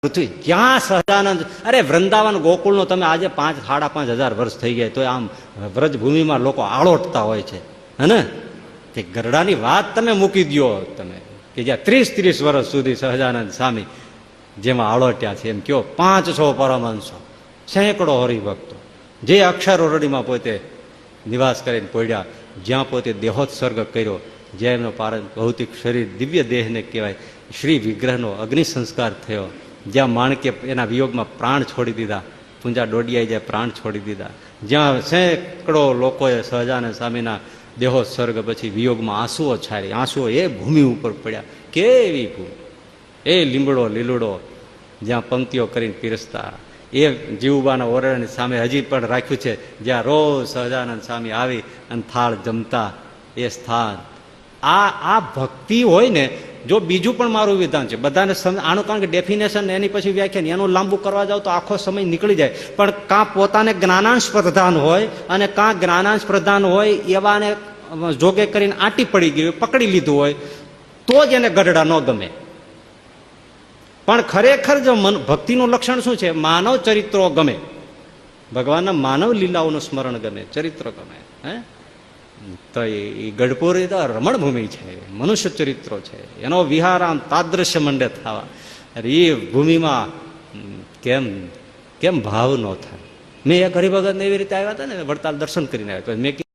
પૃથ્વી ક્યાં સહજાનંદ, અરે વૃંદાવન ગોકુળનો તમે આજે 5,500 વર્ષ થઈ ગયા તો આમ વ્રજભૂમિમાં લોકો આળોટતા હોય છે હે તે ગરડાની વાત તમે મૂકી દો તમે કે જ્યાં 30-30 વર્ષ સુધી સહજાનંદ સ્વામી જેમાં આળોટ્યા છે એમ કયો 500 પરમહંસો, સેંકડો હરિભક્તો જે અક્ષર ઓરડીમાં પોતે નિવાસ કરીને પોડ્યા, જ્યાં પોતે દેહોત્સર્ગ કર્યો, જ્યાં એમનો ભૌતિક શરીર દિવ્ય દેહને કહેવાય શ્રી વિગ્રહનો અગ્નિ સંસ્કાર થયો, જ્યાં માણકે એના વિયોગમાં પ્રાણ છોડી દીધા, પૂંજા ડોડિયાઈ જાય પ્રાણ છોડી દીધા, જ્યાં સેંકડો લોકોએ સહજાનંદ સ્વામીના દેહોત્સર્ગ પછી વિયોગમાં આંસુઓ છારી, આંસુઓ એ ભૂમિ ઉપર પડ્યા. કેવી ભૂમિ, એ લીમડો લીલુડો જ્યાં પંક્તિઓ કરીને પીરસતા, એ જીવબાના ઓરડાની સામે હજી પણ રાખ્યું છે, જ્યાં રોજ સહજાનંદ સ્વામી આવી અને થાળ જમતા એ સ્થાન. આ ભક્તિ હોય ને, જો બીજું પણ મારું વિધાન છે બધાને આનું, કારણ કે ડેફિનેશન એની પછી વ્યાખ્યાન એનું લાંબુ કરવા જાવ તો આખો સમય નીકળી જાય, પણ કાં પોતાને જ્ઞાનાંશ પ્રધાન હોય અને કાં જ્ઞાનાંશ પ્રધાન હોય એવાને જોગે કરીને આંટી પડી ગઈ પકડી લીધું હોય તો જ એને ગઢડા ન ગમે. પણ ખરેખર જો ભક્તિનું લક્ષણ શું છે? માનવ ચરિત્રો ગમે, ભગવાનના માનવ લીલાઓનું સ્મરણ ગમે, ચરિત્ર ગમે. હે તો એ ગઢપુર એ તો રમણભૂમિ છે, મનુષ્ય ચરિત્રો છે, એનો વિહાર આમ તાદ્રશ્ય મંડે થવા. અરે એ ભૂમિમાં કેમ ભાવ ન થાય? મેં એક હરિભગતને એવી રીતે આવ્યા હતા ને, વડતાલ દર્શન કરીને આવ્યા, મેં